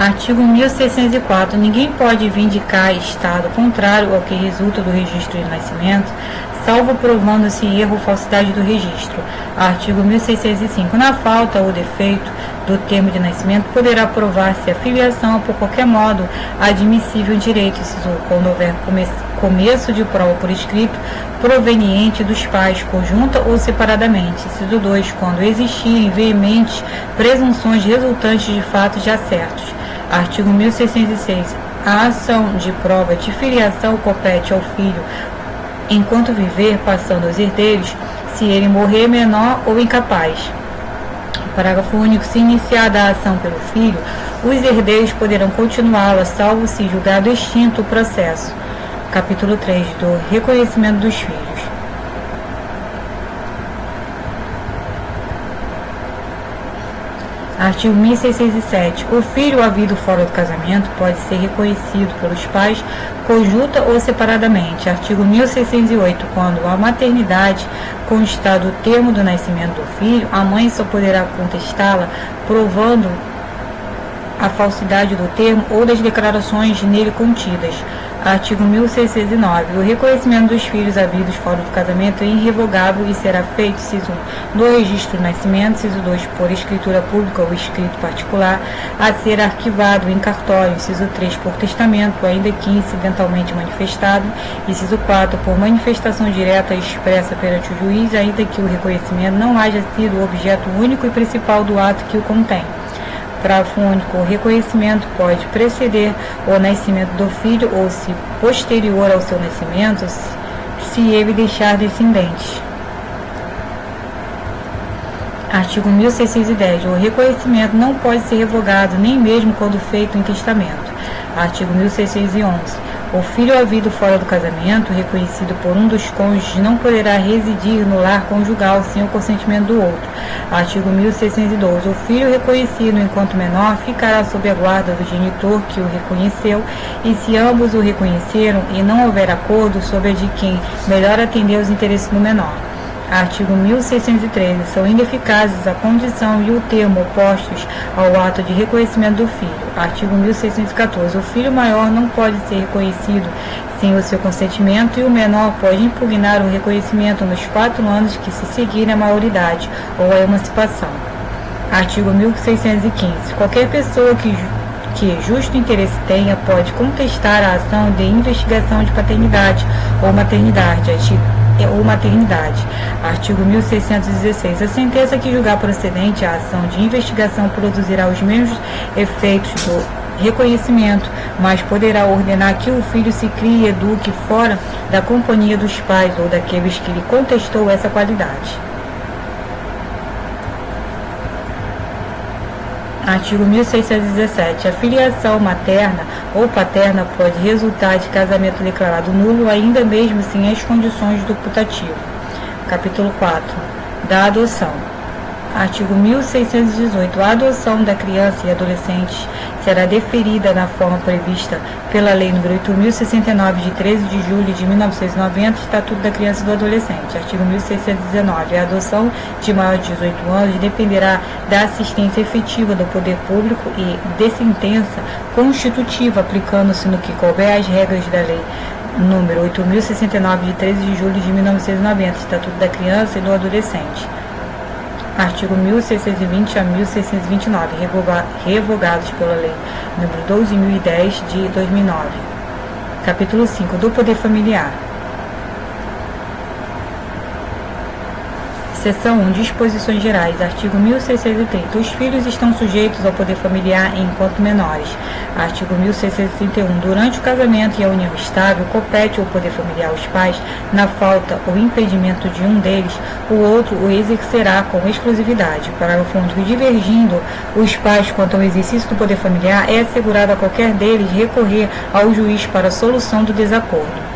Artigo 1604. Ninguém pode vindicar estado contrário ao que resulta do registro de nascimento, salvo provando-se erro ou falsidade do registro. Artigo 1605. Na falta ou defeito do termo de nascimento, poderá provar-se a filiação por qualquer modo admissível em direito, quando houver começo de prova por escrito, proveniente dos pais, conjunta ou separadamente. Inciso 2. Quando existirem veementes presunções resultantes de fatos já certos. Artigo 1606. A ação de prova de filiação compete ao filho enquanto viver, passando aos herdeiros, se ele morrer menor ou incapaz. Parágrafo único. Se iniciada a ação pelo filho, os herdeiros poderão continuá-la, salvo se julgado extinto o processo. Capítulo 3 do reconhecimento dos filhos. Artigo 1607. O filho havido fora do casamento pode ser reconhecido pelos pais conjunta ou separadamente. Artigo 1608. Quando a maternidade constar do termo do nascimento do filho, a mãe só poderá contestá-la provando a falsidade do termo ou das declarações nele contidas. Artigo 1609. O reconhecimento dos filhos havidos fora do casamento é irrevogável e será feito, inciso 1, no registro do nascimento, inciso 2, por escritura pública ou escrito particular, a ser arquivado em cartório, inciso 3, por testamento, ainda que incidentalmente manifestado, inciso 4, por manifestação direta e expressa perante o juiz, ainda que o reconhecimento não haja sido o objeto único e principal do ato que o contém. Parágrafo único. O reconhecimento pode preceder o nascimento do filho ou, se posterior ao seu nascimento, se ele deixar descendentes. Artigo 1610. O reconhecimento não pode ser revogado, nem mesmo quando feito em testamento. Artigo 1611. O filho havido fora do casamento, reconhecido por um dos cônjuges, não poderá residir no lar conjugal sem o consentimento do outro. Artigo 1612. O filho reconhecido enquanto menor ficará sob a guarda do genitor que o reconheceu, e se ambos o reconheceram e não houver acordo, sob a de quem melhor atender os interesses do menor. Artigo 1613. São ineficazes a condição e o termo opostos ao ato de reconhecimento do filho. Artigo 1614. O filho maior não pode ser reconhecido sem o seu consentimento, e o menor pode impugnar o reconhecimento nos 4 anos que se seguirem a maioridade ou a emancipação. Artigo 1615. Qualquer pessoa que justo interesse tenha pode contestar a ação de investigação de paternidade ou maternidade. Artigo 1616. A sentença que julgar procedente a ação de investigação produzirá os mesmos efeitos do reconhecimento, mas poderá ordenar que o filho se crie e eduque fora da companhia dos pais ou daqueles que lhe contestou essa qualidade. Artigo 1617. A filiação materna ou paterna pode resultar de casamento declarado nulo, ainda mesmo sem as condições do putativo. Capítulo 4. Da adoção. Artigo 1618. A adoção da criança e adolescente será deferida na forma prevista pela Lei nº 8.069, de 13 de julho de 1990, Estatuto da Criança e do Adolescente. Artigo 1619. A adoção de maior de 18 anos dependerá da assistência efetiva do poder público e de sentença constitutiva, aplicando-se no que couber as regras da Lei número 8.069, de 13 de julho de 1990, Estatuto da Criança e do Adolescente. Artigo 1620 a 1629, revogados pela Lei nº 12.010, de 2009. Capítulo 5. Do poder familiar. Seção 1. Disposições gerais. Artigo 1630. Os filhos estão sujeitos ao poder familiar enquanto menores. Artigo 1661. Durante o casamento e a união estável, compete ao poder familiar aos pais, na falta ou impedimento de um deles, o outro o exercerá com exclusividade. Parágrafo único. Divergindo os pais quanto ao exercício do poder familiar, é assegurado a qualquer deles recorrer ao juiz para a solução do desacordo.